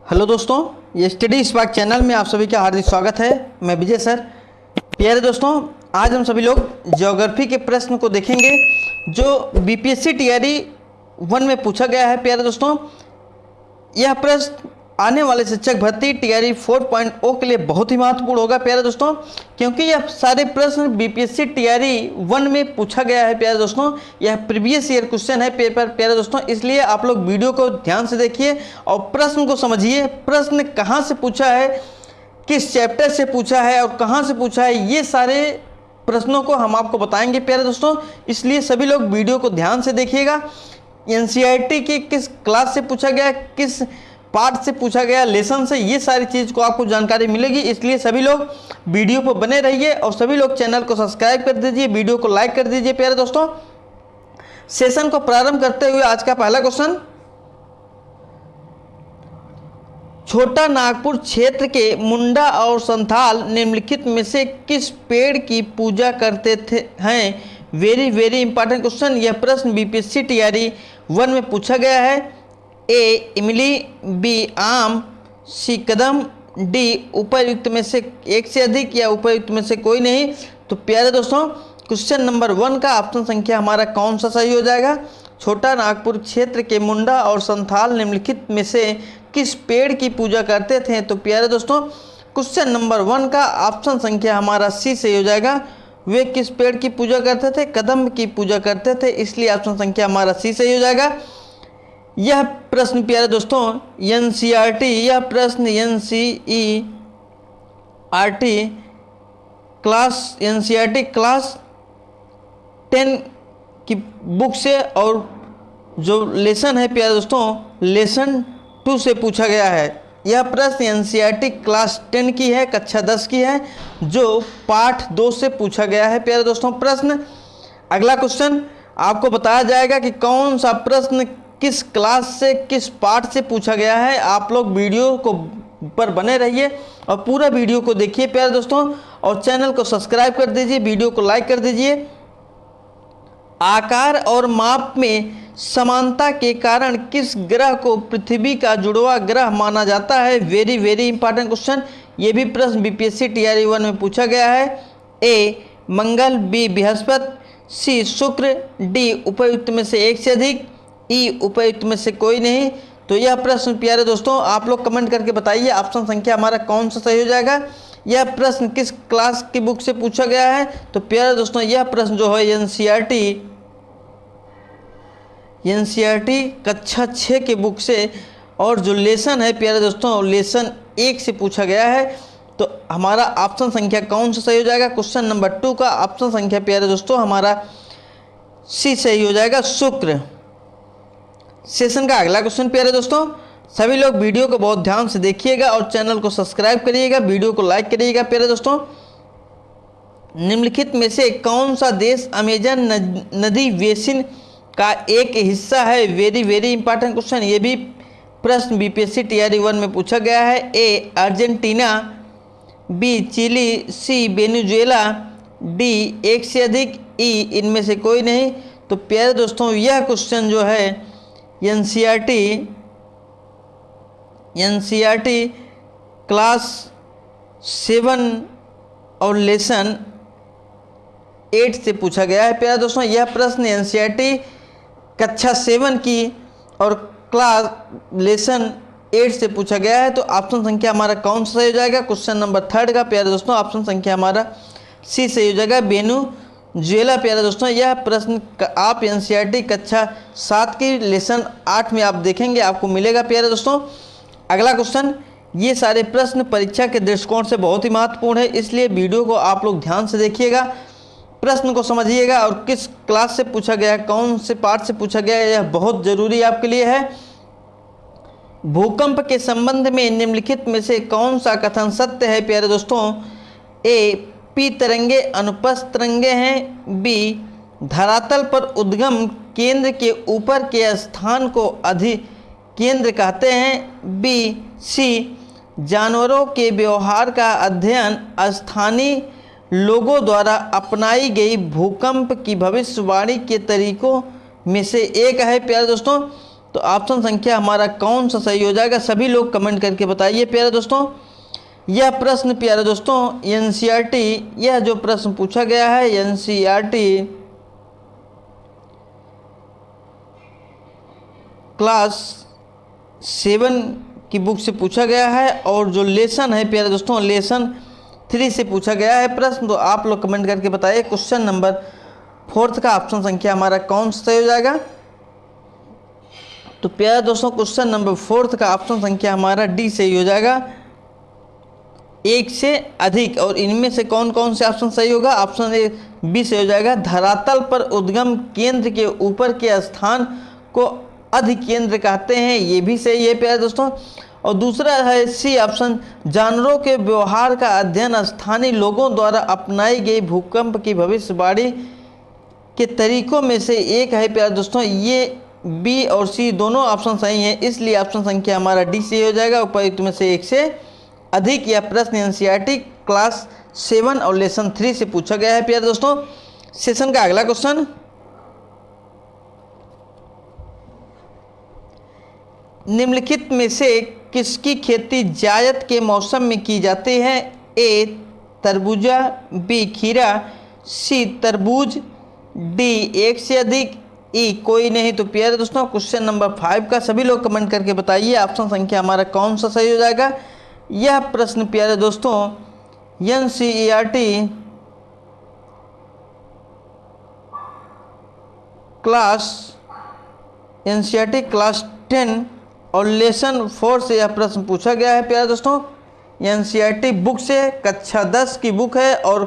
Hello दोस्तों, ये study spark channel में आप सभी का हार्दिक स्वागत है। मैं विजय सर। प्यारे दोस्तों, आज हम सभी लोग ज्योग्राफी के प्रश्न को देखेंगे जो बीपीएससी टीआरई 1 में पूछा गया है। प्यारे दोस्तों, यह प्रश्न आने वाले शिक्षक भर्ती टीआरई 4.0 के लिए बहुत ही महत्वपूर्ण होगा प्यारे दोस्तों, क्योंकि यह सारे प्रश्न बीपीएससी टीआरई 1 में पूछा गया है। प्यारे दोस्तों, यह प्रीवियस ईयर क्वेश्चन है पेपर प्यारे दोस्तों, इसलिए आप लोग वीडियो को ध्यान से देखिए और प्रश्न को समझिए। प्रश्न कहाँ से पूछा है, किस चैप्टर से पूछा है और कहाँ से पूछा है, ये सारे प्रश्नों को हम आपको बताएंगे प्यारे दोस्तों, इसलिए सभी लोग वीडियो को ध्यान से देखिएगा। एनसीईआरटी के किस क्लास से पूछा गया, किस पार्ट से पूछा गया, लेसन से, ये सारी चीज़ को आपको जानकारी मिलेगी, इसलिए सभी लोग वीडियो पर बने रहिए और सभी लोग चैनल को सब्सक्राइब कर दीजिए, वीडियो को लाइक कर दीजिए। प्यारे दोस्तों, सेशन को प्रारंभ करते हुए आज का पहला क्वेश्चन, छोटा नागपुर क्षेत्र के मुंडा और संथाल निम्नलिखित में से किस पेड़ की पूजा करते थे हैं? Very important question. यह प्रश्न बीपीएससी टीआरई 1 में पूछा गया है। ए इमली, बी आम, सी कदम, डी उपयुक्त में से एक से अधिक या उपयुक्त में से कोई नहीं। तो प्यारे दोस्तों, क्वेश्चन नंबर 1 का ऑप्शन संख्या हमारा कौन सा सही हो जाएगा? छोटा नागपुर क्षेत्र के मुंडा और संथाल निम्नलिखित में से किस पेड़ की पूजा करते थे? तो प्यारे दोस्तों, क्वेश्चन नंबर 1 का ऑप्शन संख्या हमारा सी सही हो जाएगा। वे किस पेड़ की पूजा करते थे? कदम की पूजा करते थे, इसलिए ऑप्शन संख्या हमारा सी सही हो जाएगा। यह प्रश्न प्यारे दोस्तों एनसीईआरटी, यह प्रश्न एनसीईआरटी क्लास 10 की बुक से और जो लेसन है प्यारे दोस्तों लेसन 2 से पूछा गया है। यह प्रश्न एनसीईआरटी क्लास 10 की है, कक्षा 10 की है, जो पाठ 2 से पूछा गया है प्यारे दोस्तों प्रश्न। अगला क्वेश्चन आपको बताया जाएगा कि कौन सा प्रश्न किस क्लास से, किस पार्ट से पूछा गया है। आप लोग वीडियो को पर बने रहिए और पूरा वीडियो को देखिए प्यारे दोस्तों, और चैनल को सब्सक्राइब कर दीजिए, वीडियो को लाइक कर दीजिए। आकार और माप में समानता के कारण किस ग्रह को पृथ्वी का जुड़वा ग्रह माना जाता है? Very important question. ये भी प्रश्न बीपीएससी टीआरई 1 में पूछा गया है। ए मंगल, बी बृहस्पति, सी शुक्र, डी उपयुक्त में से एक से अधिक, ई उपयुक्त में से कोई नहीं। तो यह प्रश्न प्यारे दोस्तों आप लोग कमेंट करके बताइए ऑप्शन संख्या हमारा कौन सा सही हो जाएगा। यह प्रश्न किस क्लास की बुक से पूछा गया है? तो प्यारे दोस्तों यह प्रश्न जो है एनसीईआरटी कक्षा 6 के बुक से, और जो लेसन है प्यारे दोस्तों लेसन 1 से पूछा गया है। तो हमारा ऑप्शन संख्या कौन सा सही हो जाएगा? क्वेश्चन नंबर 2 का ऑप्शन संख्या प्यारे दोस्तों हमारा सी सही हो जाएगा, शुक्र। सेशन का अगला क्वेश्चन प्यारे दोस्तों, सभी लोग वीडियो को बहुत ध्यान से देखिएगा और चैनल को सब्सक्राइब करिएगा, वीडियो को लाइक करिएगा। प्यारे दोस्तों, निम्नलिखित में से कौन सा देश अमेजन नदी बेसिन का एक हिस्सा है? Very important question. ये भी प्रश्न बीपीएससी टीआरई 1 में पूछा गया है। ए अर्जेंटीना, बी चिली, सी वेनेजुएला, डी एक से अधिक, ई इनमें से कोई नहीं। तो प्यारे दोस्तों यह क्वेश्चन जो है एनसीईआरटी क्लास 7 और लेसन 8 से पूछा गया है। प्यारे दोस्तों यह प्रश्न एनसीईआरटी कक्षा 7 की और क्लास लेसन 8 से पूछा गया है। तो ऑप्शन संख्या हमारा कौन सा सही हो जाएगा? क्वेश्चन नंबर 3 का प्यारे दोस्तों ऑप्शन संख्या हमारा सी सही हो जाएगा, वेनेजुएला। प्यारे दोस्तों यह प्रश्न आप एनसीईआरटी कक्षा 7 की लेसन 8 में आप देखेंगे, आपको मिलेगा प्यारे दोस्तों। अगला क्वेश्चन, ये सारे प्रश्न परीक्षा के दृष्टिकोण से बहुत ही महत्वपूर्ण है, इसलिए वीडियो को आप लोग ध्यान से देखिएगा, प्रश्न को समझिएगा और किस क्लास से पूछा गया है, कौन से पार्ट से पूछा गया है, यह बहुत ज़रूरी आपके लिए है। भूकंप के संबंध में निम्नलिखित में से कौन सा कथन सत्य है? प्यारे दोस्तों, ए पी तरंगे अनुप्रस्थ तरंगे हैं, बी धरातल पर उद्गम केंद्र के ऊपर के स्थान को अधिकेंद्र कहते हैं, बी सी जानवरों के व्यवहार का अध्ययन स्थानीय लोगों द्वारा अपनाई गई भूकंप की भविष्यवाणी के तरीकों में से एक है। प्यारे दोस्तों तो ऑप्शन संख्या हमारा कौन सा सही हो जाएगा, सभी लोग कमेंट करके बताइए प्यारे दोस्तों। यह प्रश्न प्यारे दोस्तों एनसीईआरटी, यह जो प्रश्न पूछा गया है एनसीईआरटी क्लास 7 की बुक से पूछा गया है और जो लेसन है प्यारे दोस्तों लेसन 3 से पूछा गया है प्रश्न। तो आप लोग कमेंट करके बताइए क्वेश्चन नंबर 4 का ऑप्शन संख्या हमारा कौन सा सही हो जाएगा। तो प्यारे दोस्तों क्वेश्चन नंबर 4 का ऑप्शन संख्या हमारा डी सही हो जाएगा, एक से अधिक। और इनमें से कौन कौन से ऑप्शन सही होगा, ऑप्शन ए बी सही हो जाएगा, धरातल पर उद्गम केंद्र के ऊपर के स्थान को अधिकेंद्र कहते हैं, ये भी सही है प्यारे दोस्तों। और दूसरा है सी ऑप्शन, जानवरों के व्यवहार का अध्ययन स्थानीय लोगों द्वारा अपनाई गई भूकंप की भविष्यवाणी के तरीकों में से एक है प्यारे दोस्तों। ये बी और सी दोनों ऑप्शन सही हैं, इसलिए ऑप्शन संख्या हमारा डी सही हो जाएगा, उपयुक्त में से एक से अधिक। यह प्रश्न एनसीईआरटी क्लास 7 और लेसन 3 से पूछा गया है प्यारे दोस्तों। सेशन का अगला क्वेश्चन, निम्नलिखित में से किसकी खेती जायद के मौसम में की जाती है, ए तरबूजा, बी खीरा, सी तरबूज, डी एक से अधिक, ई कोई नहीं। तो प्यारे दोस्तों क्वेश्चन नंबर 5 का सभी लोग कमेंट करके बताइए ऑप्शन संख्या हमारा कौन सा सही हो जाएगा। यह प्रश्न प्यारे दोस्तों एनसीईआरटी क्लास 10 और लेसन 4 से यह प्रश्न पूछा गया है प्यारे दोस्तों। एनसीईआरटी बुक से कक्षा 10 की बुक है और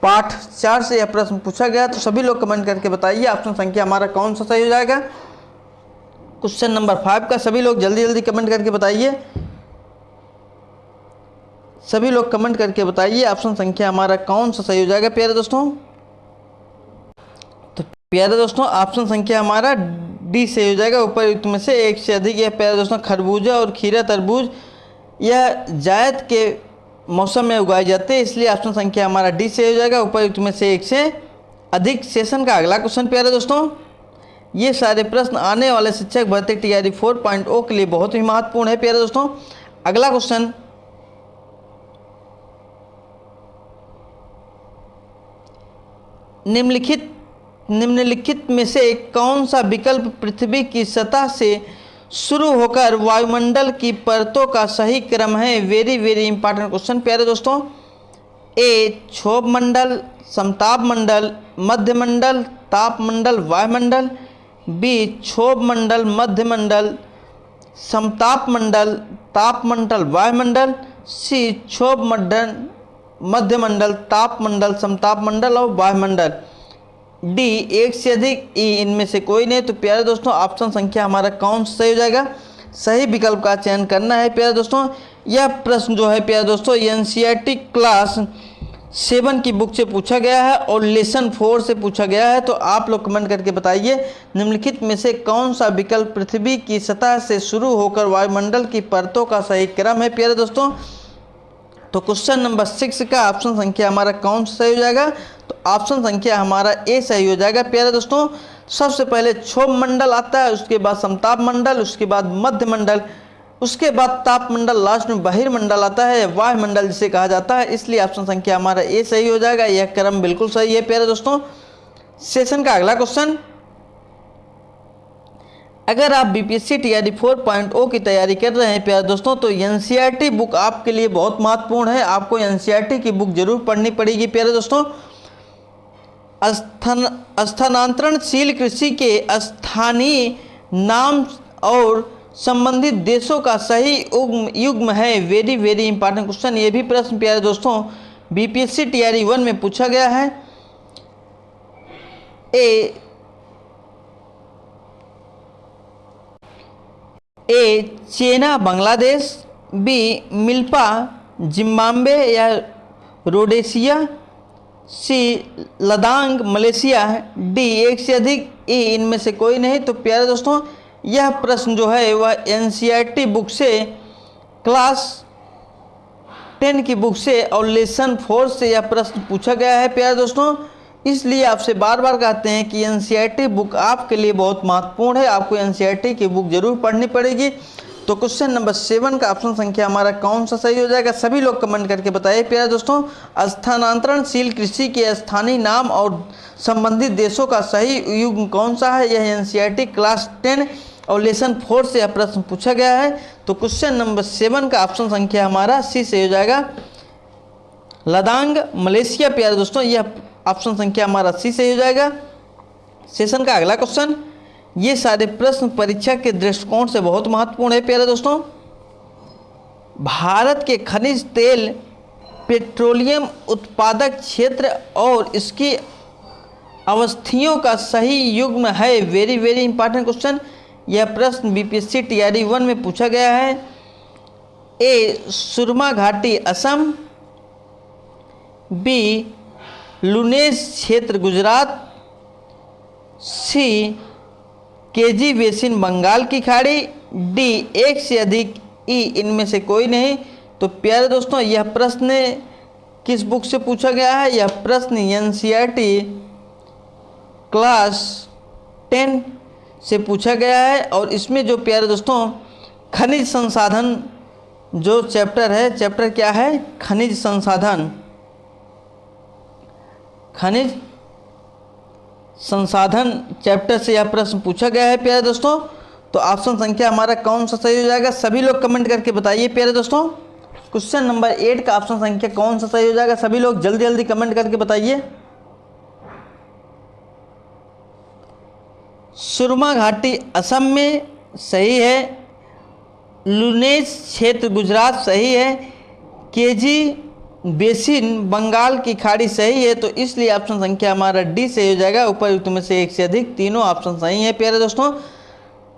पाठ 4 से यह प्रश्न पूछा गया। तो सभी लोग कमेंट करके बताइए ऑप्शन संख्या हमारा कौन सा सही हो जाएगा। क्वेश्चन नंबर 5 का सभी लोग जल्दी जल्दी कमेंट करके बताइए, सभी लोग कमेंट करके बताइए ऑप्शन संख्या हमारा कौन सा सही हो जाएगा प्यारे दोस्तों। तो प्यारे दोस्तों ऑप्शन संख्या हमारा डी सही हो जाएगा, उपयुक्त में से एक से अधिक। यह प्यारे दोस्तों खरबूजा और खीरा तरबूज यह जायद के मौसम में उगाए जाते हैं, इसलिए ऑप्शन संख्या हमारा डी सही हो जाएगा, उपयुक्त में से एक से अधिक। सेशन का अगला क्वेश्चन प्यारे दोस्तों, ये सारे प्रश्न आने वाले शिक्षक भर्ती तैयारी 4.0 के लिए बहुत ही महत्वपूर्ण है प्यारे दोस्तों। अगला क्वेश्चन, निम्नलिखित में से कौन सा विकल्प पृथ्वी की सतह से शुरू होकर वायुमंडल की परतों का सही क्रम है। वेरी वेरी इंपॉर्टेंट क्वेश्चन प्यारे दोस्तों। ए क्षोभ मंडल, समताप मंडल, मध्य मंडल, ताप मंडल, वायुमंडल, बी क्षोभ मंडल, मध्य मंडल, समताप मंडल, ताप मंडल, वायुमंडल, सी क्षोभ मंडल, मध्य मंडल, ताप मंडल, समताप मंडल और वायुमंडल, डी एक से अधिक, ई इनमें से कोई नहीं। तो प्यारे दोस्तों ऑप्शन संख्या हमारा कौन सा सही हो जाएगा, सही विकल्प का चयन करना है प्यारे दोस्तों। यह प्रश्न जो है प्यारे दोस्तों एनसीईआरटी क्लास 7 की बुक से पूछा गया है और लेसन 4 से पूछा गया है। तो आप लोग कमेंट करके बताइए निम्नलिखित में से कौन सा विकल्प पृथ्वी की सतह से शुरू होकर वायुमंडल की परतों का सही क्रम है प्यारे दोस्तों। तो क्वेश्चन नंबर 6 का ऑप्शन संख्या हमारा कौन सा सही हो जाएगा, तो ऑप्शन संख्या हमारा ए सही हो जाएगा प्यारे दोस्तों। सबसे पहले क्षोभ मंडल आता है, उसके बाद समताप मंडल, उसके बाद मध्य मंडल, उसके बाद ताप मंडल, लास्ट में बहिर्मंडल आता है, वायुमंडल जिसे कहा जाता है, इसलिए ऑप्शन संख्या हमारा ए सही हो जाएगा। यह क्रम बिल्कुल सही है प्यारे दोस्तों। सेशन का अगला क्वेश्चन, अगर आप बीपीएससी टीआरडी 4.0 की तैयारी कर रहे हैं प्यारे दोस्तों तो एनसीईआरटी बुक आपके लिए बहुत महत्वपूर्ण है, आपको एनसीईआरटी की बुक जरूर पढ़नी पड़ेगी प्यारे दोस्तों। स्थानांतरणशील कृषि के स्थानीय नाम और संबंधित देशों का सही युग्म है। वेरी वेरी इंपॉर्टेंट क्वेश्चन, ये भी प्रश्न प्यारे दोस्तों बीपीएससी टीआरडी 1 में पूछा गया है। ए चीना बांग्लादेश, बी मिल्पा जिम्बाब्वे या रोडेशिया, सी लद्दाख मलेशिया, डी एक से अधिक, ई इनमें से कोई नहीं। तो प्यारे दोस्तों यह प्रश्न जो है वह एनसीईआरटी बुक से क्लास 10 की बुक से और लेसन 4 से यह प्रश्न पूछा गया है प्यारे दोस्तों। इसलिए आपसे बार बार कहते हैं कि एनसीईआरटी बुक आपके लिए बहुत महत्वपूर्ण है, आपको एनसीईआरटी की बुक जरूर पढ़नी पड़ेगी। तो क्वेश्चन नंबर 7 का ऑप्शन संख्या हमारा कौन सा सही हो जाएगा, सभी लोग कमेंट करके बताइए प्यारे दोस्तों। स्थानांतरणशील कृषि के स्थानीय नाम और संबंधित देशों का सही युग्म कौन सा है, यह एनसीईआरटी क्लास 10 और लेसन 4 से यह प्रश्न पूछा गया है। तो क्वेश्चन नंबर 7 का ऑप्शन संख्या हमारा सी से हो जाएगा, लदांग मलेशिया प्यारे दोस्तों, यह ऑप्शन संख्या हमारा सी से हो जाएगा। सेशन का अगला क्वेश्चन, ये सारे प्रश्न परीक्षा के दृष्टिकोण से बहुत महत्वपूर्ण है प्यारे दोस्तों। भारत के खनिज तेल पेट्रोलियम उत्पादक क्षेत्र और इसकी अवस्थियों का सही युग्म है, वेरी वेरी इंपॉर्टेंट क्वेश्चन। यह प्रश्न बीपीएससी टीआरई 1 में पूछा गया है। ए सुरमा घाटी असम, बी लुनेस क्षेत्र गुजरात, सी केजी बेसिन बंगाल की खाड़ी, डी एक से अधिक ई इनमें से कोई नहीं। तो प्यारे दोस्तों यह प्रश्न किस बुक से पूछा गया है, यह प्रश्न एनसीईआरटी क्लास 10 से पूछा गया है। और इसमें जो प्यारे दोस्तों खनिज संसाधन जो चैप्टर है, चैप्टर क्या है, खनिज संसाधन, खनिज संसाधन चैप्टर से यह प्रश्न पूछा गया है प्यारे दोस्तों। तो ऑप्शन संख्या हमारा कौन सा सही हो जाएगा, सभी लोग कमेंट करके बताइए प्यारे दोस्तों। क्वेश्चन नंबर 8 का ऑप्शन संख्या कौन सा सही हो जाएगा, सभी लोग जल्दी जल्दी कमेंट करके बताइए। सुरमा घाटी असम में सही है, लुनेस क्षेत्र गुजरात सही है, केजी बेसिन बंगाल की खाड़ी सही है। तो इसलिए ऑप्शन संख्या हमारा डी से हो जाएगा, उपयुक्त में से एक से अधिक, तीनों ऑप्शन सही है प्यारे दोस्तों।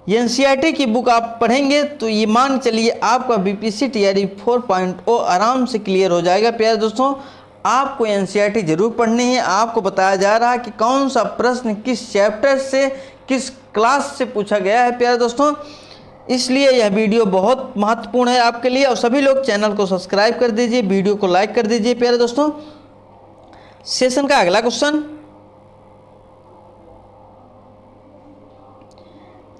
एनसीईआरटी की बुक आप पढ़ेंगे तो ये मान चलिए आपका बीपीएससी टीआरई 4.0 आराम से क्लियर हो जाएगा प्यारे दोस्तों। आपको एनसीईआरटी जरूर पढ़नी है, आपको बताया जा रहा है कि कौन सा प्रश्न किस चैप्टर से किस क्लास से पूछा गया है प्यारे दोस्तों। इसलिए यह वीडियो बहुत महत्वपूर्ण है आपके लिए। और सभी लोग चैनल को सब्सक्राइब कर दीजिए, वीडियो को लाइक कर दीजिए प्यारे दोस्तों। सेशन का अगला क्वेश्चन,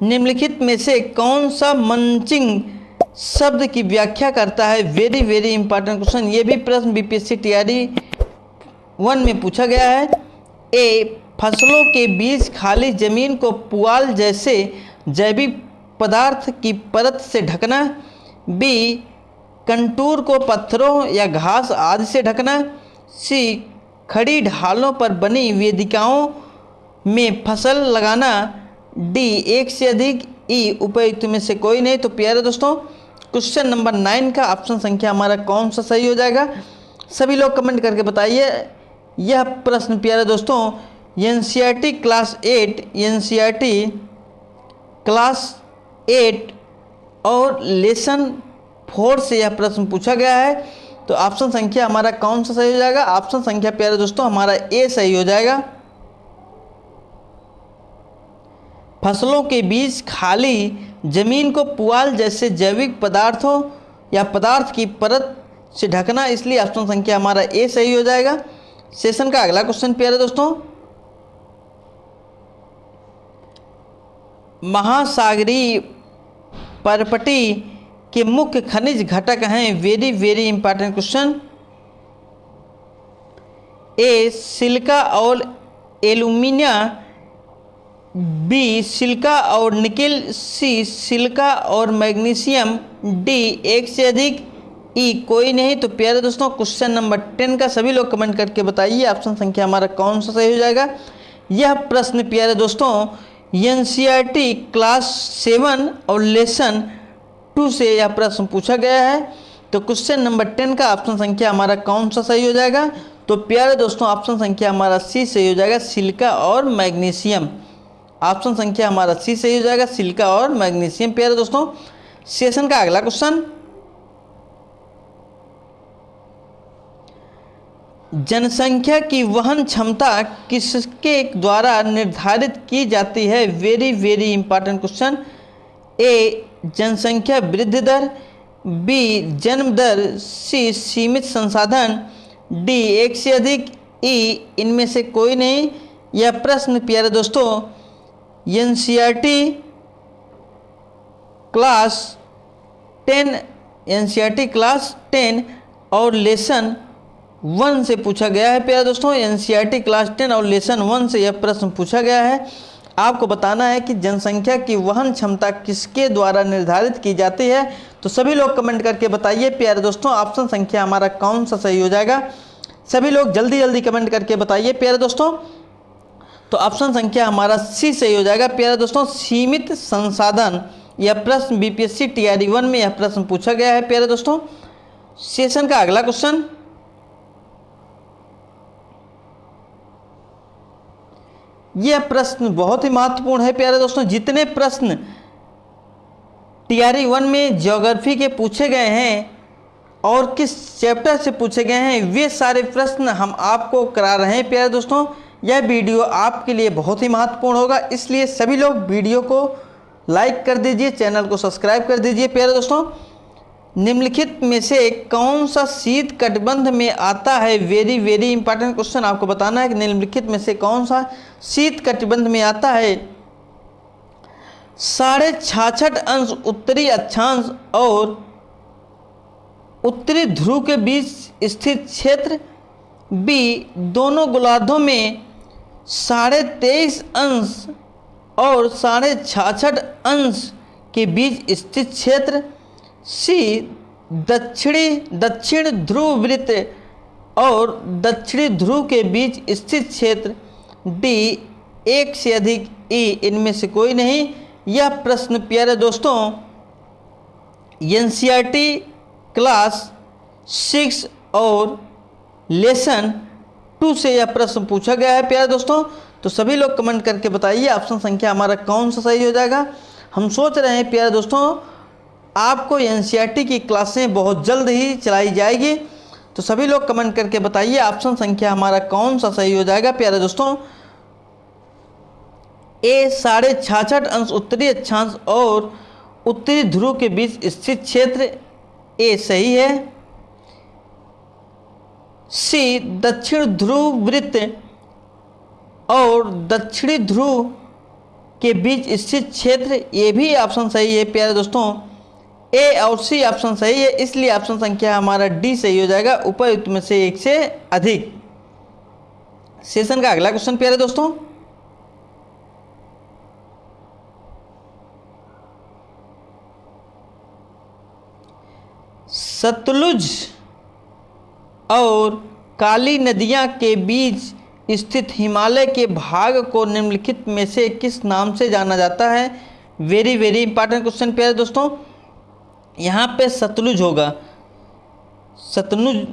निम्नलिखित में से कौन सा मंचिंग शब्द की व्याख्या करता है, वेरी वेरी इंपॉर्टेंट क्वेश्चन। ये भी प्रश्न बीपीएससी टीआरई 1 में पूछा गया है। ए फसलों के बीच खाली जमीन को पुआल जैसे जैविक पदार्थ की परत से ढकना, बी कंटूर को पत्थरों या घास आदि से ढकना, सी खड़ी ढालों पर बनी वेदिकाओं में फसल लगाना, डी एक से अधिक ई उपयुक्त में से कोई नहीं। तो प्यारे दोस्तों क्वेश्चन नंबर 9 का ऑप्शन संख्या हमारा कौन सा सही हो जाएगा, सभी लोग कमेंट करके बताइए। यह प्रश्न प्यारे दोस्तों एनसीईआरटी क्लास 8, एनसीईआरटी क्लास 8 और लेसन 4 से यह प्रश्न पूछा गया है। तो ऑप्शन संख्या हमारा कौन सा सही हो जाएगा, ऑप्शन संख्या प्यारे दोस्तों हमारा ए सही हो जाएगा। फसलों के बीच खाली जमीन को पुआल जैसे जैविक पदार्थों या पदार्थ की परत से ढकना, इसलिए ऑप्शन संख्या हमारा ए सही हो जाएगा। सेशन का अगला क्वेश्चन प्यारे दोस्तों, महासागरीय परपटी के मुख्य खनिज घटक हैं, वेरी वेरी इंपॉर्टेंट क्वेश्चन। ए सिलिका और एल्यूमिनिया, बी सिलिका और निकेल, सी सिलिका और मैग्नीशियम, डी एक से अधिक ई कोई नहीं। तो प्यारे दोस्तों क्वेश्चन नंबर 10 का सभी लोग कमेंट करके बताइए ऑप्शन संख्या हमारा कौन सा सही हो जाएगा। यह प्रश्न प्यारे दोस्तों एनसीईआरटी क्लास 7 और लेसन 2 से यह प्रश्न पूछा गया है। तो क्वेश्चन नंबर 10 का ऑप्शन संख्या हमारा कौन सा सही हो जाएगा, तो प्यारे दोस्तों ऑप्शन संख्या हमारा सी सही हो जाएगा, सिलिका और मैग्नीशियम। ऑप्शन संख्या हमारा सी सही हो जाएगा, सिलिका और मैग्नीशियम। प्यारे दोस्तों सेशन का अगला क्वेश्चन, जनसंख्या की वहन क्षमता किसके द्वारा निर्धारित की जाती है, वेरी वेरी इंपॉर्टेंट क्वेश्चन। ए जनसंख्या वृद्धि दर, बी जन्म दर, सी सीमित संसाधन, डी एक से अधिक, ई इनमें से कोई नहीं। यह प्रश्न प्यारे दोस्तों एनसीईआरटी क्लास 10 एनसीईआरटी क्लास 10 और लेसन 1 से पूछा गया है। प्यारे दोस्तों एनसीईआरटी क्लास 10 और लेसन 1 से यह प्रश्न पूछा गया है। आपको बताना है कि जनसंख्या की वहन क्षमता किसके द्वारा निर्धारित की जाती है। तो सभी लोग कमेंट करके बताइए प्यारे दोस्तों ऑप्शन संख्या हमारा कौन सा सही हो जाएगा। सभी लोग जल्दी जल्दी कमेंट करके बताइए प्यारे दोस्तों। तो ऑप्शन संख्या हमारा सी सही हो जाएगा प्यारे दोस्तों, सीमित संसाधन। यह प्रश्न बीपीएससी टीआरई 1 में यह प्रश्न पूछा गया है प्यारे दोस्तों। सेशन का अगला क्वेश्चन, यह प्रश्न बहुत ही महत्वपूर्ण है प्यारे दोस्तों। जितने प्रश्न टीआरई 1 में ज्योग्राफी के पूछे गए हैं और किस चैप्टर से पूछे गए हैं वे सारे प्रश्न हम आपको करा रहे हैं प्यारे दोस्तों। यह वीडियो आपके लिए बहुत ही महत्वपूर्ण होगा, इसलिए सभी लोग वीडियो को लाइक कर दीजिए, चैनल को सब्सक्राइब कर दीजिए प्यारे दोस्तों। निम्नलिखित में से कौन सा शीत कटिबंध में आता है? वेरी वेरी इंपॉर्टेंट क्वेश्चन आपको बताना है कि निम्नलिखित में से कौन सा शीत कटिबंध में आता है। 66.5 अंश उत्तरी अक्षांश और उत्तरी ध्रुव के बीच स्थित क्षेत्र। बी दोनों गोलार्धों में 23.5 अंश और 66.5 अंश के बीच स्थित क्षेत्र। सी दक्षिण ध्रुव वृत्त और दक्षिणी ध्रुव के बीच स्थित क्षेत्र। डी एक से अधिक। ई इनमें से कोई नहीं। यह प्रश्न प्यारे दोस्तों एनसीईआरटी क्लास 6 और लेसन 2 से यह प्रश्न पूछा गया है प्यारे दोस्तों। तो सभी लोग कमेंट करके बताइए ऑप्शन संख्या हमारा कौन सा सही हो जाएगा। हम सोच रहे हैं प्यारे दोस्तों आपको एनसीईआरटी की क्लासें बहुत जल्द ही चलाई जाएगी। तो सभी लोग कमेंट करके बताइए ऑप्शन संख्या हमारा कौन सा सही हो जाएगा प्यारे दोस्तों। ए 66.5 अंश उत्तरी अक्षांश और उत्तरी ध्रुव के बीच स्थित क्षेत्र ए सही है। सी दक्षिण ध्रुव वृत्त और दक्षिणी ध्रुव के बीच स्थित क्षेत्र ये भी ऑप्शन सही है प्यारे दोस्तों। ए और सी ऑप्शन सही है, इसलिए ऑप्शन संख्या हमारा डी सही हो जाएगा, उपयुक्त में से एक से अधिक। सेशन का अगला क्वेश्चन प्यारे दोस्तों, सतलुज और काली नदियां के बीच स्थित हिमालय के भाग को निम्नलिखित में से किस नाम से जाना जाता है? वेरी वेरी इंपॉर्टेंट क्वेश्चन प्यारे दोस्तों। यहाँ पे सतलुज होगा, सतलुन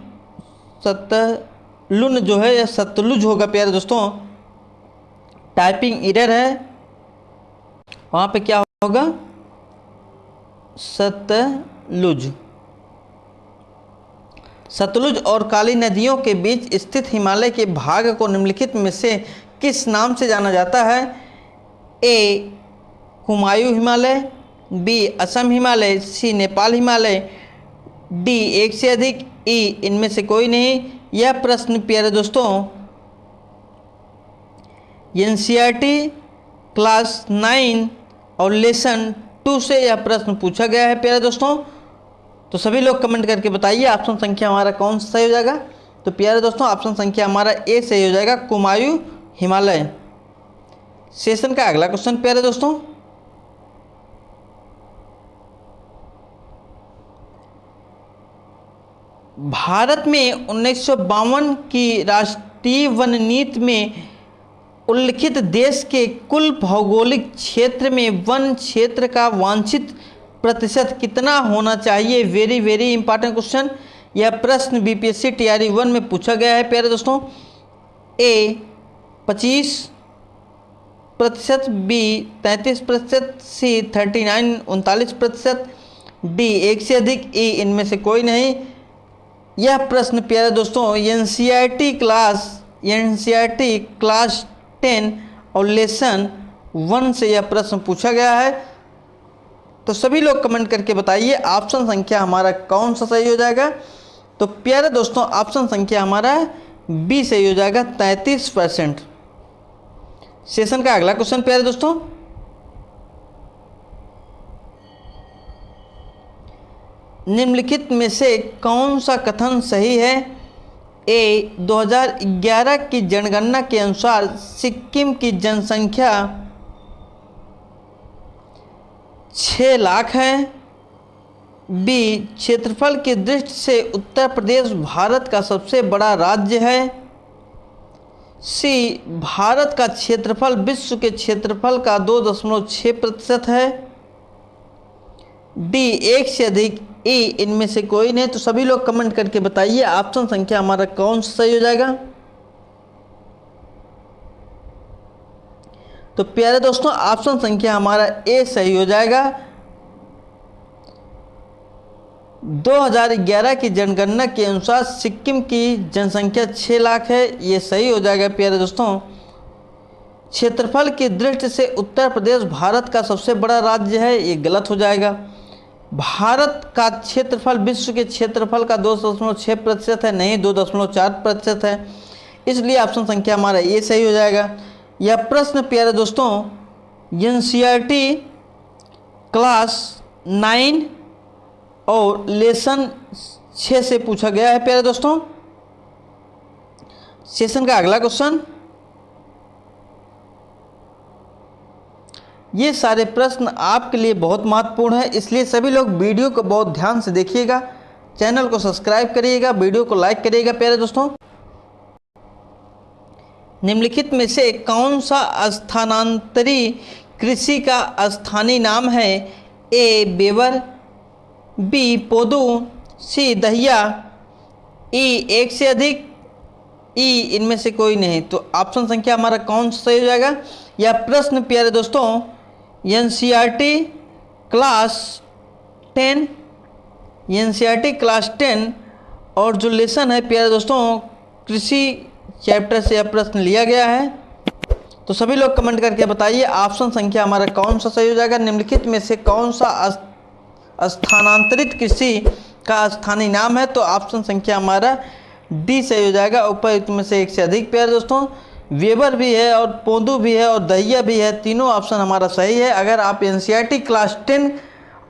जो है यह सतलुज होगा प्यारे दोस्तों। टाइपिंग एरर है, वहाँ पे क्या होगा? सतलुज। सतलुज और काली नदियों के बीच स्थित हिमालय के भाग को निम्नलिखित में से किस नाम से जाना जाता है? ए कुमायूं हिमालय, बी असम हिमालय, सी नेपाल हिमालय, डी एक से अधिक, ई इनमें से कोई नहीं। यह प्रश्न प्यारे दोस्तों एनसीईआरटी क्लास 9 और लेसन 2 से यह प्रश्न पूछा गया है प्यारे दोस्तों। तो सभी लोग कमेंट करके बताइए ऑप्शन संख्या हमारा कौन सा सही हो जाएगा। तो प्यारे दोस्तों ऑप्शन संख्या हमारा ए सही हो जाएगा, कुमायूं हिमालय। सेशन का अगला क्वेश्चन प्यारे दोस्तों, भारत में 1952 की राष्ट्रीय वन नीति में उल्लिखित देश के कुल भौगोलिक क्षेत्र में वन क्षेत्र का वांछित प्रतिशत कितना होना चाहिए? Very very important question. यह प्रश्न बीपीएससी टीआरई 1 में पूछा गया है प्यारे दोस्तों। ए 25%, बी 33%, सी 39-39%, डी एक से अधिक, ई इनमें से कोई नहीं। यह प्रश्न प्यारे दोस्तों एनसीईआरटी क्लास 10 और लेसन 1 से यह प्रश्न पूछा गया है। तो सभी लोग कमेंट करके बताइए ऑप्शन संख्या हमारा कौन सा सही हो जाएगा। तो प्यारे दोस्तों ऑप्शन संख्या हमारा बी सही हो जाएगा 33%। सेशन का अगला क्वेश्चन प्यारे दोस्तों, निम्नलिखित में से कौन सा कथन सही है? ए 2011 की जनगणना के अनुसार सिक्किम की जनसंख्या 6 लाख है। बी क्षेत्रफल की दृष्टि से उत्तर प्रदेश भारत का सबसे बड़ा राज्य है। सी भारत का क्षेत्रफल विश्व के क्षेत्रफल का 2.6% है। डी एक से अधिक। ई इनमें से कोई नहीं। तो सभी लोग कमेंट करके बताइए ऑप्शन संख्या हमारा कौन सा सही हो जाएगा। तो प्यारे दोस्तों ऑप्शन संख्या हमारा ए सही हो जाएगा। 2011 की जनगणना के अनुसार सिक्किम की जनसंख्या 6 लाख है, ये सही हो जाएगा प्यारे दोस्तों। क्षेत्रफल की दृष्टि से उत्तर प्रदेश भारत का सबसे बड़ा राज्य है, ये गलत हो जाएगा। भारत का क्षेत्रफल विश्व के क्षेत्रफल का 2.6% है, नहीं 2.4% है, इसलिए ऑप्शन संख्या हमारा ये सही हो जाएगा। यह प्रश्न प्यारे दोस्तों एनसीईआरटी क्लास 9 और लेसन 6 से पूछा गया है प्यारे दोस्तों। सेशन का अगला क्वेश्चन, ये सारे प्रश्न आपके लिए बहुत महत्वपूर्ण है, इसलिए सभी लोग वीडियो को बहुत ध्यान से देखिएगा, चैनल को सब्सक्राइब करिएगा, वीडियो को लाइक करिएगा प्यारे दोस्तों। निम्नलिखित में से कौन सा स्थानांतरी कृषि का स्थानीय नाम है? ए बेवर, बी पोदू, सी दहिया, ई एक से अधिक, ई इनमें से कोई नहीं। तो ऑप्शन संख्या हमारा कौन सा सही हो जाएगा? यह प्रश्न प्यारे दोस्तों एनसीईआरटी क्लास 10 और जो लेसन है प्यारे दोस्तों कृषि चैप्टर से यह प्रश्न लिया गया है। तो सभी लोग कमेंट करके बताइए ऑप्शन संख्या हमारा कौन सा सही हो जाएगा। निम्नलिखित में से कौन सा स्थानांतरित कृषि का स्थानीय नाम है? तो ऑप्शन संख्या हमारा डी सही हो जाएगा। उपयुक्त में से एक से अधिक प्यारे दोस्तों वेबर भी है और पोंदू भी है और दहिया भी है, तीनों ऑप्शन हमारा सही है। अगर आप एनसीईआरटी क्लास 10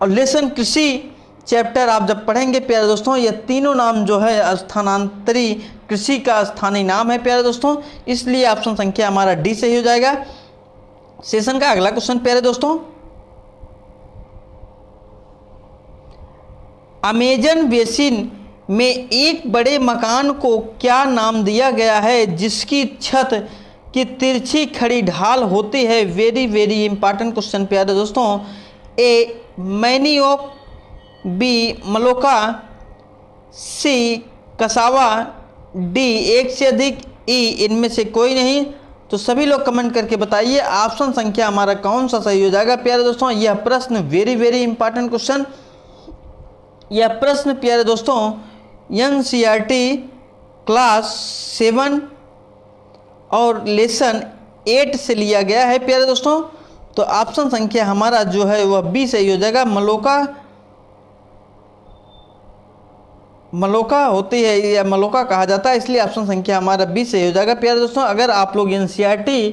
और लेसन कृषि चैप्टर आप जब पढ़ेंगे प्यारे दोस्तों, ये तीनों नाम जो है स्थानांतरी कृषि का स्थानीय नाम है प्यारे दोस्तों, इसलिए ऑप्शन संख्या हमारा डी सही हो जाएगा। सेशन का अगला क्वेश्चन प्यारे दोस्तों, अमेजन बेसिन में एक बड़े मकान को क्या नाम दिया गया है जिसकी छत की तिरछी खड़ी ढाल होती है? वेरी वेरी इंपॉर्टेंट क्वेश्चन प्यारे दोस्तों। ए मैनियोक, बी मलोका, सी कसावा, डी एक से अधिक, ई इनमें से कोई नहीं। तो सभी लोग कमेंट करके बताइए ऑप्शन संख्या हमारा कौन सा सही हो जाएगा प्यारे दोस्तों। यह प्रश्न वेरी वेरी इंपॉर्टेंट क्वेश्चन, यह प्रश्न प्यारे दोस्तों एनसीईआरटी क्लास 7 और लेसन 8 से लिया गया है प्यारे दोस्तों। तो ऑप्शन संख्या हमारा जो है वह बी सही हो जाएगा। मलोका होती है या मलोका कहा जाता है, इसलिए ऑप्शन संख्या हमारा बी सही हो जाएगा प्यारे दोस्तों। अगर आप लोग एनसीईआरटी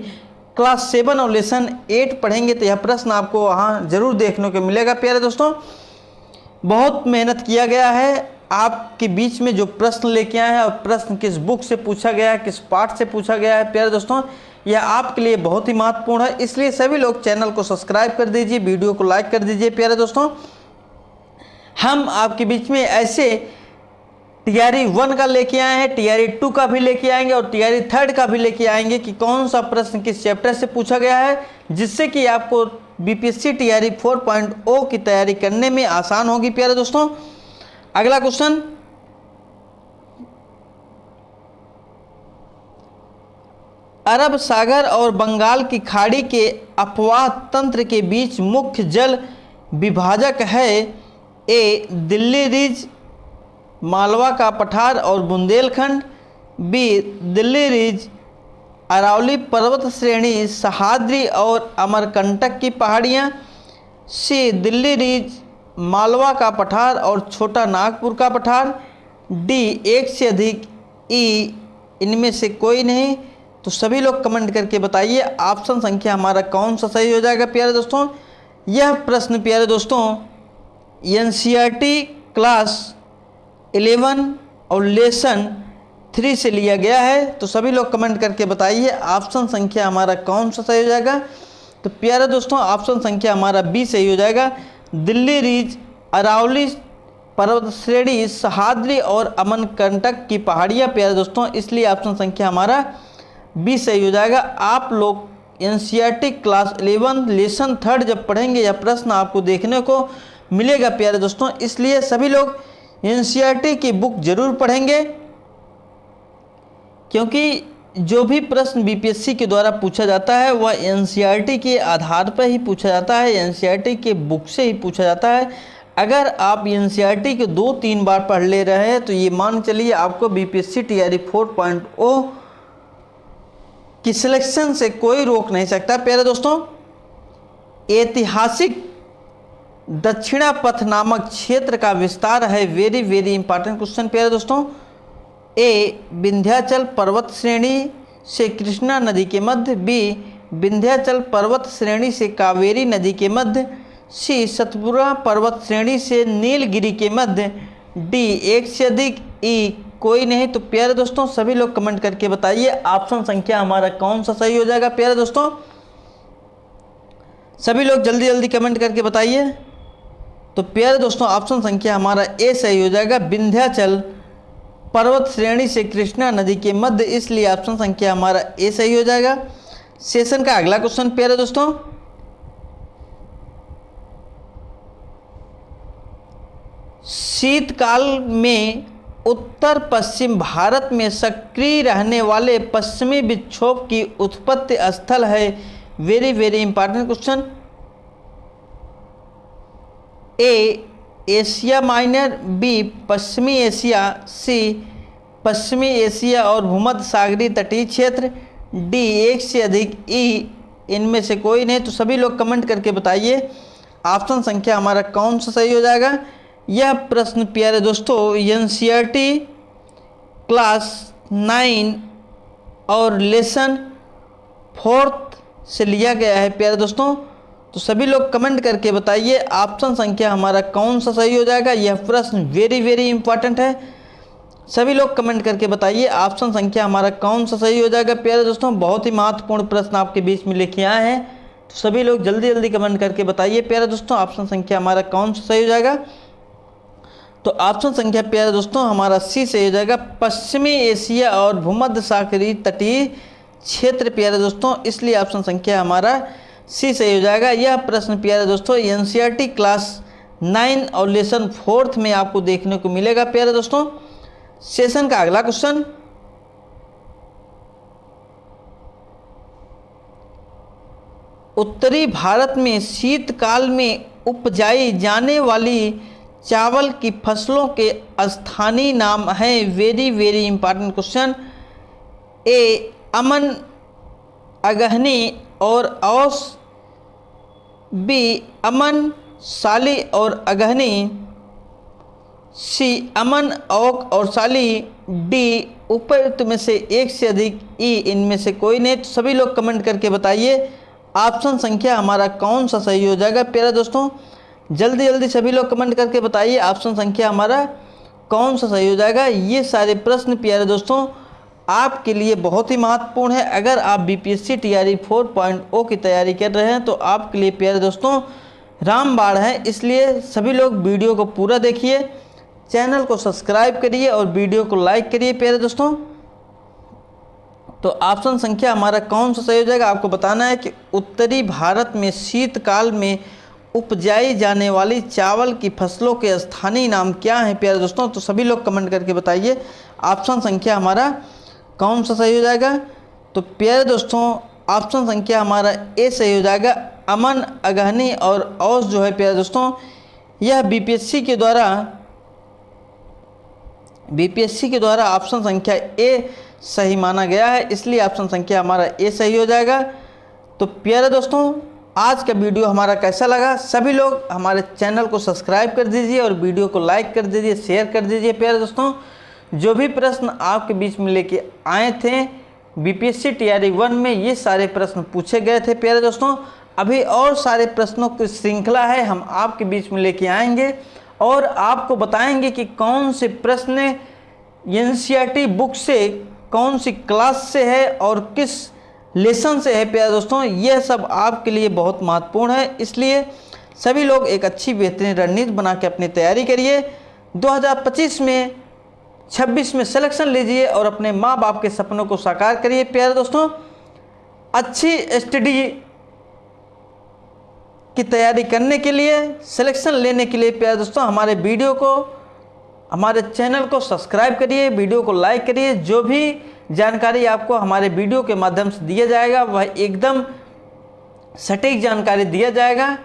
क्लास 7 और लेसन 8 पढ़ेंगे तो यह प्रश्न आपको वहाँ जरूर देखने को मिलेगा प्यारे दोस्तों। बहुत मेहनत किया गया है, आपके बीच में जो प्रश्न लेके आए हैं और प्रश्न किस बुक से पूछा गया है, किस पार्ट से पूछा गया है प्यारे दोस्तों, यह आपके लिए बहुत ही महत्वपूर्ण है, इसलिए सभी लोग चैनल को सब्सक्राइब कर दीजिए, वीडियो को लाइक कर दीजिए प्यारे दोस्तों। हम आपके बीच में ऐसे टीआरई 1 का लेके आए हैं, टीआरई 2 का भी लेके आएंगे और टीआरई 3 का भी लेके आएंगे कि कौन सा प्रश्न किस चैप्टर से पूछा गया है, जिससे कि आपको बीपीएससी टीआरई 4.0 की तैयारी करने में आसान होगी प्यारे दोस्तों। अगला क्वेश्चन, अरब सागर और बंगाल की खाड़ी के अपवाह तंत्र के बीच मुख्य जल विभाजक है? ए दिल्ली रिज, मालवा का पठार और बुंदेलखंड, बी दिल्ली रिज, अरावली पर्वत श्रेणी, सह्याद्री और अमरकंटक की पहाड़ियाँ, सी दिल्ली रिज, मालवा का पठार और छोटा नागपुर का पठार, डी एक से अधिक, ई इनमें से कोई नहीं, तो सभी लोग कमेंट करके बताइए ऑप्शन संख्या हमारा कौन सा सही हो जाएगा प्यारे दोस्तों। यह प्रश्न प्यारे दोस्तों एनसीईआरटी क्लास 11 और लेसन 3 से लिया गया है। तो सभी लोग कमेंट करके बताइए ऑप्शन संख्या हमारा कौन सा सही हो जाएगा। तो प्यारे दोस्तों ऑप्शन संख्या हमारा बी सही हो जाएगा। दिल्ली रिज, अरावली पर्वत श्रेणी, सह्याद्री और अमरकंटक की पहाड़ियाँ प्यारे दोस्तों, इसलिए ऑप्शन संख्या हमारा बी सही हो जाएगा। आप लोग एनसीईआरटी क्लास 11 लेसन 3 जब पढ़ेंगे यह प्रश्न आपको देखने को मिलेगा प्यारे दोस्तों, इसलिए सभी लोग एनसीईआरटी की बुक जरूर पढ़ेंगे, क्योंकि जो भी प्रश्न बीपीएससी के द्वारा पूछा जाता है वह एनसीईआरटी के आधार पर ही पूछा जाता है, एनसीईआरटी के बुक से ही पूछा जाता है। अगर आप एनसीईआरटी के 2-3 बार पढ़ ले रहे हैं तो ये मान चलिए आपको बीपीएससी टीआरई 4.0 की सिलेक्शन से कोई रोक नहीं सकता प्यारे दोस्तों। ऐतिहासिक दक्षिणा पथ नामक क्षेत्र का विस्तार है, वेरी वेरी इंपॉर्टेंट क्वेश्चन प्यारे दोस्तों। ए विंध्याचल पर्वत श्रेणी से कृष्णा नदी के मध्य, बी विंध्याचल पर्वत श्रेणी से कावेरी नदी के मध्य, सी सतपुरा पर्वत श्रेणी से नीलगिरी के मध्य, डी एक से अधिक, ई कोई नहीं। तो प्यारे दोस्तों सभी लोग कमेंट करके बताइए ऑप्शन संख्या हमारा कौन सा सही हो जाएगा प्यारे दोस्तों। सभी लोग जल्दी जल्दी कमेंट करके बताइए। तो प्यारे दोस्तों ऑप्शन संख्या हमारा ए सही हो जाएगा, विंध्याचल पर्वत श्रेणी से कृष्णा नदी के मध्य, इसलिए ऑप्शन संख्या हमारा ए सही हो जाएगा। सेशन का अगला क्वेश्चन प्यारे दोस्तों, शीतकाल में उत्तर पश्चिम भारत में सक्रिय रहने वाले पश्चिमी विक्षोभ की उत्पत्ति स्थल है, very very important question. A Asia Minor, B पश्चिमी एशिया, सी पश्चिमी एशिया और भूमध्य सागरीय तटीय क्षेत्र, डी एक से अधिक, ई इनमें से कोई नहीं। तो सभी लोग कमेंट करके बताइए ऑप्शन संख्या हमारा कौन सा सही हो जाएगा। यह प्रश्न प्यारे दोस्तों एनसीईआरटी क्लास 9 और लेसन 4 से लिया गया है प्यारे दोस्तों। तो सभी लोग कमेंट करके बताइए ऑप्शन संख्या हमारा कौन सा सही हो जाएगा। यह प्रश्न वेरी वेरी इंपॉर्टेंट है, सभी लोग कमेंट करके बताइए ऑप्शन संख्या हमारा कौन सा सही हो जाएगा प्यारे दोस्तों। बहुत ही महत्वपूर्ण प्रश्न आपके बीच में लेके आए हैं, तो सभी लोग जल्दी जल्दी कमेंट करके बताइए प्यारे दोस्तों ऑप्शन संख्या हमारा कौन सा सही हो जाएगा। तो ऑप्शन संख्या प्यारे दोस्तों हमारा सी सही हो जाएगा, पश्चिमी एशिया और भूमध्य सागरीय तटीय क्षेत्र प्यारे दोस्तों, इसलिए ऑप्शन संख्या हमारा सी सही हो जाएगा। यह प्रश्न प्यारे दोस्तों एनसीईआरटी क्लास 9 और लेसन 4 में आपको देखने को मिलेगा प्यारे दोस्तों। सेशन का अगला क्वेश्चन, उत्तरी भारत में शीतकाल में उपजाई जाने वाली चावल की फसलों के स्थानीय नाम हैं, वेरी वेरी इंपॉर्टेंट क्वेश्चन। ए अमन, अगहनी और औस, बी अमन, साली और अगहनी, सी अमन, औक और साली, डी उपयुक्त में से एक से अधिक, ई इनमें से कोई नहीं। तो सभी लोग कमेंट करके बताइए ऑप्शन संख्या हमारा कौन सा सही हो जाएगा प्यारे दोस्तों। जल्दी जल्दी सभी लोग कमेंट करके बताइए ऑप्शन संख्या हमारा कौन सा सही हो जाएगा। ये सारे प्रश्न प्यारे दोस्तों आपके लिए बहुत ही महत्वपूर्ण है। अगर आप बीपीएससी टीआरई 4.0 की तैयारी कर रहे हैं तो आपके लिए प्यारे दोस्तों रामबाण है, इसलिए सभी लोग वीडियो को पूरा देखिए, चैनल को सब्सक्राइब करिए और वीडियो को लाइक करिए प्यारे दोस्तों। तो ऑप्शन संख्या हमारा कौन सा सही हो जाएगा, आपको बताना है कि उत्तरी भारत में शीतकाल में उपजाई जाने वाली चावल की फसलों के स्थानीय नाम क्या हैं प्यारे दोस्तों। तो सभी लोग कमेंट करके बताइए ऑप्शन संख्या हमारा कौन सा सही हो जाएगा। तो प्यारे दोस्तों ऑप्शन संख्या हमारा ए सही हो जाएगा, अमन, अगहनी और औस जो है प्यारे दोस्तों यह बीपीएससी के द्वारा ऑप्शन संख्या ए सही माना गया है, इसलिए ऑप्शन संख्या हमारा ए सही हो जाएगा। तो प्यारे दोस्तों आज का वीडियो हमारा कैसा लगा, सभी लोग हमारे चैनल को सब्सक्राइब कर दीजिए और वीडियो को लाइक कर दीजिए, शेयर कर दीजिए प्यारे दोस्तों। जो भी प्रश्न आपके बीच में लेके आए थे बीपीएससी टीआरई 1 में, ये सारे प्रश्न पूछे गए थे प्यारे दोस्तों। अभी और सारे प्रश्नों की श्रृंखला है, हम आपके बीच में लेके आएंगे और आपको बताएंगे कि कौन से प्रश्न एनसीईआरटी बुक से, कौन सी क्लास से है और किस लेसन से है प्यारे दोस्तों। यह सब आपके लिए बहुत महत्वपूर्ण है, इसलिए सभी लोग एक अच्छी बेहतरीन रणनीति बना के अपनी तैयारी करिए। 2025 में 26 में सिलेक्शन लीजिए और अपने माँ बाप के सपनों को साकार करिए प्यारे दोस्तों। अच्छी स्टडी की तैयारी करने के लिए, सिलेक्शन लेने के लिए प्यारे दोस्तों हमारे वीडियो को, हमारे चैनल को सब्सक्राइब करिए, वीडियो को लाइक करिए। जो भी जानकारी आपको हमारे वीडियो के माध्यम से दिया जाएगा वह एकदम सटीक जानकारी दिया जाएगा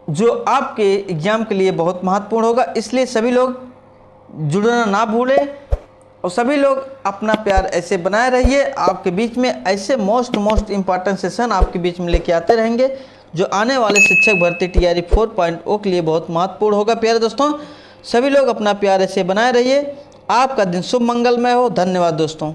जो आपके एग्जाम के लिए बहुत महत्वपूर्ण होगा। इसलिए सभी लोग जुड़ना ना भूलें और सभी लोग अपना प्यार ऐसे बनाए रहिए। आपके बीच में ऐसे मोस्ट इम्पॉर्टेंट सेशन आपके बीच में लेके आते रहेंगे जो आने वाले शिक्षक भर्ती टीआरई 4.0 के लिए बहुत महत्वपूर्ण होगा प्यारे दोस्तों। सभी लोग अपना प्यार ऐसे बनाए रहिए। आपका दिन शुभ मंगलमय हो। धन्यवाद दोस्तों।